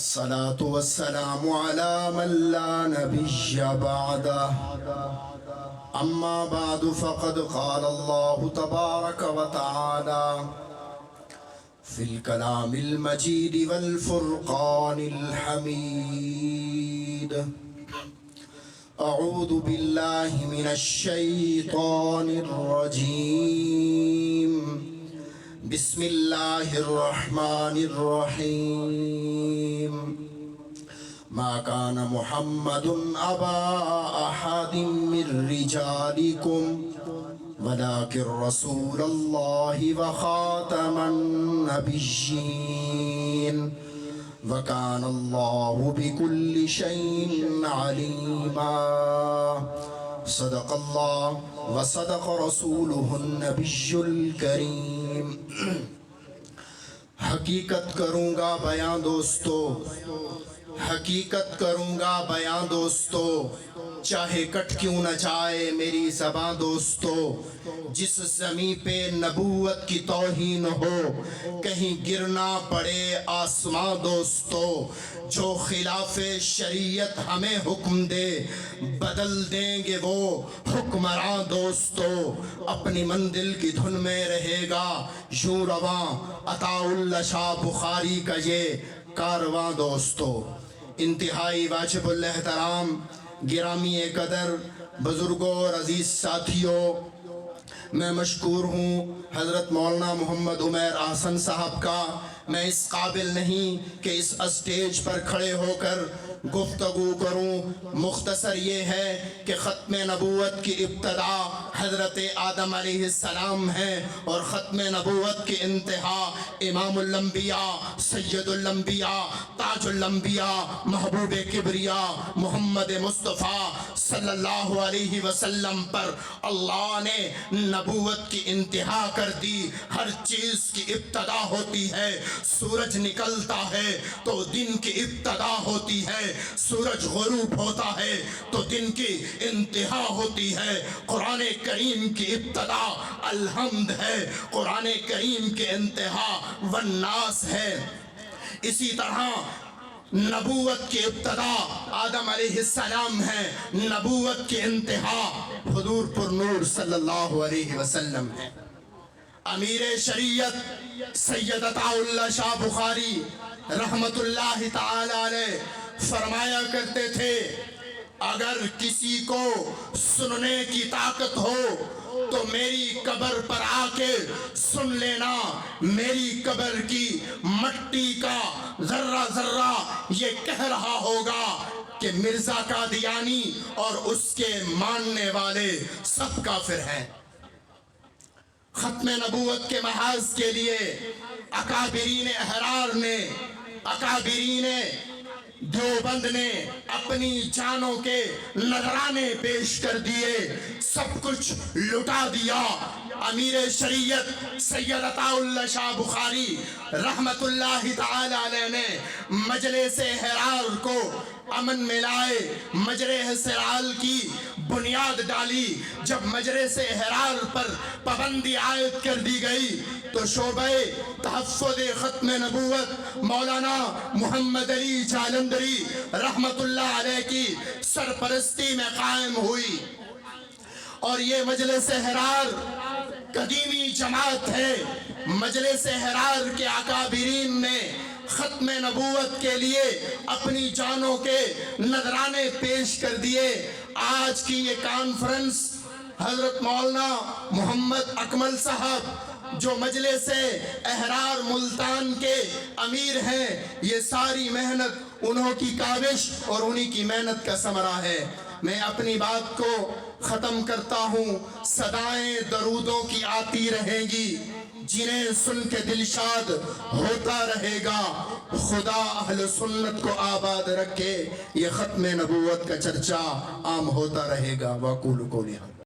الصلاة والسلام على من لا نبي بعده أما بعد فقد قال الله تبارك وتعالى في الكلام المجيد والفرقان الحميد أعوذ بالله من الشيطان الرجيم بسم الله الرحمن الرحيم ما كان محمد أبا أحد من رجالكم ولكن رسول الله وخاتم النبيين وكان الله بكل شيء عليما صدق الله وصدق رسوله النبي الكريم. حقیقت کروں گا بیاں دوستو، حقیقت کروں گا بیاں دوستو، چاہے کٹ کیوں نہ جائے میری زباں دوستو. جس زمین پہ نبوت کی توہین ہو کہیں گرنا پڑے آسماں دوستو. جو خلاف شریعت ہمیں حکم دے بدل دیں گے وہ حکمراں دوستو. اپنی منزل کی دھن میں رہے گا یوں رواں عطا اللہ شاہ بخاری کا یہ کارواں دوستو. انتہائی واجب الاحترام گرامی قدر بزرگوں اور عزیز ساتھیوں، میں مشکور ہوں حضرت مولانا محمد عمیر احسن صاحب کا. میں اس قابل نہیں کہ اس اسٹیج پر کھڑے ہو کر گفتگو کروں. مختصر یہ ہے کہ ختم نبوت کی ابتدا حضرت آدم علیہ السلام ہے اور ختم نبوت کی انتہا امام الانبیاء سید الانبیاء تاج الانبیاء محبوب کبریا محمد مصطفیٰ صلی اللہ علیہ وسلم پر اللہ نے نبوت کی انتہا کر دی. ہر چیز کی ابتدا ہوتی ہے. سورج نکلتا ہے تو دن کی ابتدا ہوتی ہے، سورج غروب ہوتا ہے تو دن کی انتہا ہوتی ہے. قرآن کریم کی ابتدا الحمد ہے، قرآن کریم کی انتہا والناس ہے. اسی طرح نبوت کی ابتدا آدم علیہ السلام ہے، نبوت کی انتہا حضور پر نور صلی اللہ علیہ وسلم ہے. امیر شریعت سید عطا اللہ شاہ بخاری رحمت اللہ تعالی علیہ فرمایا کرتے تھے اگر کسی کو سننے کی طاقت ہو تو میری قبر پر آ کے سن لینا. میری قبر کی مٹی کا ذرہ ذرہ یہ کہہ رہا ہوگا کہ مرزا قادیانی اور اس کے ماننے والے سب کافر ہیں. ختم نبوت کے محاذ کے لیے اکابرین احرار نے، اکابرین دیوبند نے اپنی جانوں کے نذرانے پیش کر دیے، سب کچھ لٹا دیا. امیر شریعت سید عطا اللہ شاہ بخاری رحمت اللہ تعالی علیہ نے مجلس احرار کو امن میں لائے، مجلس احرار کی بنیاد ڈالی. جب مجلس احرار پر پابندی عائد کر دی گئی تو شعبہ تحفظ ختم نبوت مولانا محمد علی جالندری رحمت اللہ علیہ کی سرپرستی میں قائم ہوئی. اور یہ مجلس احرار قدیمی جماعت ہے. مجلس احرار کے اکابرین نے ختم نبوت کے لیے اپنی جانوں کے نذرانے پیش کر دیے. آج کی یہ کانفرنس حضرت مولانا محمد اکمل صاحب جو مجلس احرار ملتان کے امیر ہیں، یہ ساری محنت انہوں کی کاوش اور انہی کی محنت کا ثمرہ ہے. میں اپنی بات کو ختم کرتا ہوں. صدائیں درودوں کی آتی رہیں گی جنہیں سن کے دل شاد ہوتا رہے گا. خدا اہل سنت کو آباد رکھے، یہ ختم نبوت کا چرچا عام ہوتا رہے گا. وَقُولُوا قَوْلِي هَذَا